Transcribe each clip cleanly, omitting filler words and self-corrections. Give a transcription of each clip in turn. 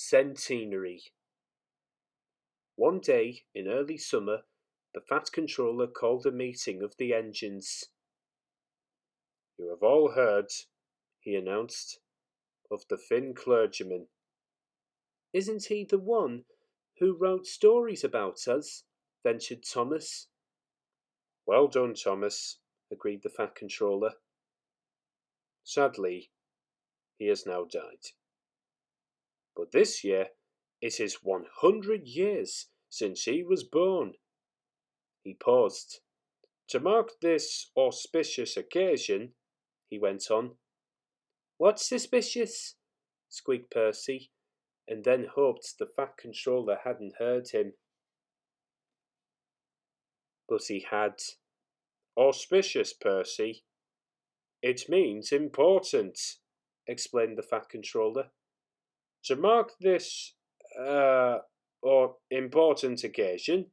Centenary. One day in early summer, the Fat Controller called a meeting of the engines. "You have all heard," he announced, "of the Finn clergyman." "Isn't he the one who wrote stories about us?" ventured Thomas. "Well done, Thomas," agreed the Fat Controller. "Sadly, he has now died. But this year it is 100 years since he was born." He paused. "To mark this auspicious occasion," he went on. "What's suspicious?" squeaked Percy, and then hoped the Fat Controller hadn't heard him. But he had. "Auspicious, Percy. It means important," explained the Fat Controller. "To mark this, or important occasion,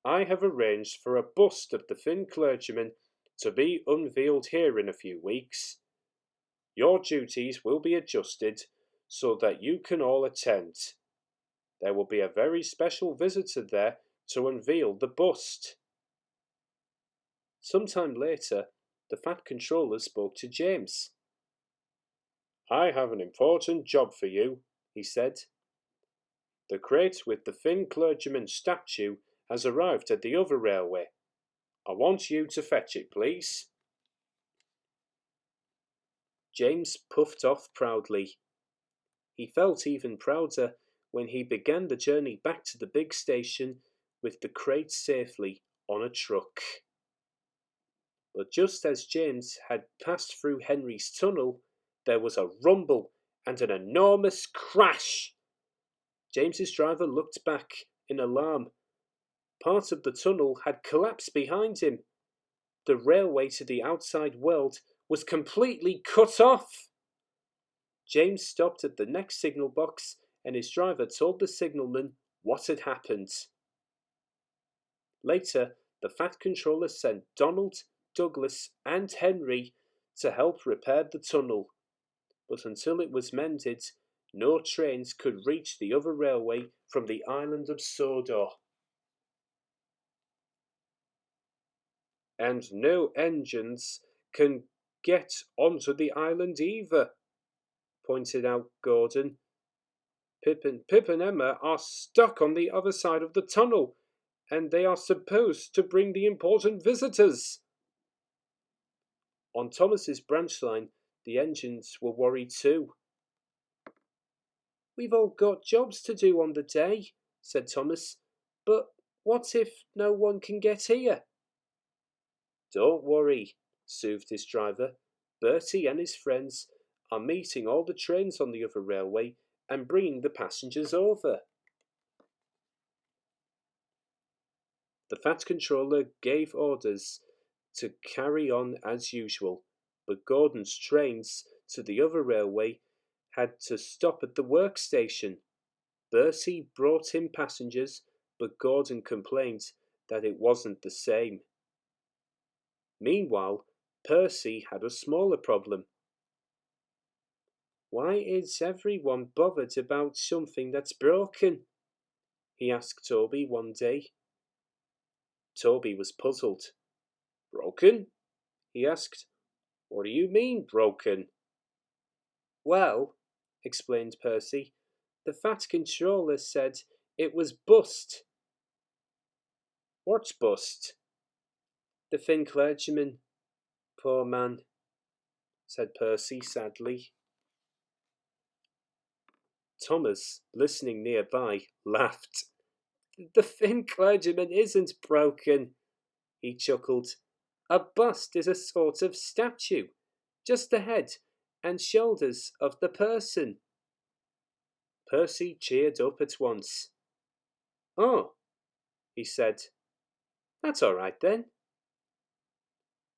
I have arranged for a bust of the Finn clergyman to be unveiled here in a few weeks. Your duties will be adjusted so that you can all attend. There will be a very special visitor there to unveil the bust." Some time later, the Fat Controller spoke to James. "I have an important job for you," he said. "The crate with the Finn clergyman statue has arrived at the other railway. I want you to fetch it, please." James puffed off proudly. He felt even prouder when he began the journey back to the big station with the crate safely on a truck. But just as James had passed through Henry's tunnel, there was a rumble and an enormous crash. James's driver looked back in alarm. Part of the tunnel had collapsed behind him. The railway to the outside world was completely cut off. James stopped at the next signal box, and his driver told the signalman what had happened. Later, the Fat Controller sent Donald, Douglas, and Henry to help repair the tunnel. But until it was mended, no trains could reach the other railway from the island of Sodor. "And no engines can get onto the island either," pointed out Gordon. Pip and Emma are stuck on the other side of the tunnel, and they are supposed to bring the important visitors." On Thomas's branch line, the engines were worried too. "We've all got jobs to do on the day," said Thomas. "But what if no one can get here?" "Don't worry," soothed his driver. "Bertie and his friends are meeting all the trains on the other railway and bringing the passengers over." The Fat Controller gave orders to carry on as usual, but Gordon's trains to the other railway had to stop at the workstation. Bertie brought in passengers, but Gordon complained that it wasn't the same. Meanwhile, Percy had a smaller problem. "Why is everyone bothered about something that's broken?" he asked Toby one day. Toby was puzzled. "Broken?" he asked. "What do you mean, broken?" "Well," explained Percy, "the Fat Controller said it was bust." "What's bust?" "The Finn clergyman. Poor man," said Percy sadly. Thomas, listening nearby, laughed. "The Finn clergyman isn't broken," he chuckled. "A bust is a sort of statue, just the head and shoulders of the person." Percy cheered up at once. "Oh," he said, "that's all right then."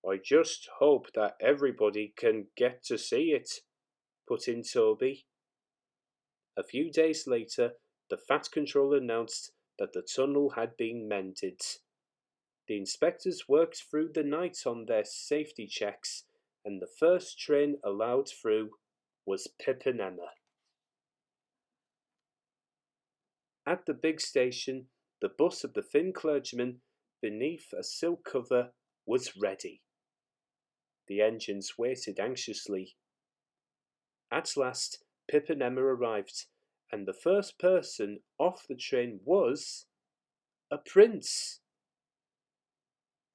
"I just hope that everybody can get to see it," put in Toby. A few days later, the Fat Controller announced that the tunnel had been mended. The inspectors worked through the night on their safety checks, and the first train allowed through was Pip and Emma. At the big station, the bus of the thin clergyman, beneath a silk cover, was ready. The engines waited anxiously. At last, Pip and Emma arrived, and the first person off the train was a prince.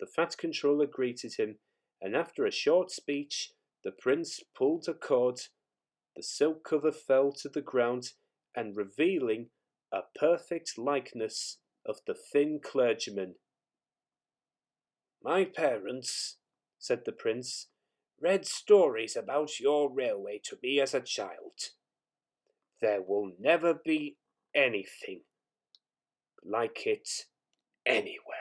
The fat controller greeted him, and after a short speech, the prince pulled a cord. The silk cover fell to the ground, and revealing a perfect likeness of the thin clergyman. "My parents," said the prince, "read stories about your railway to me as a child. There will never be anything like it anywhere."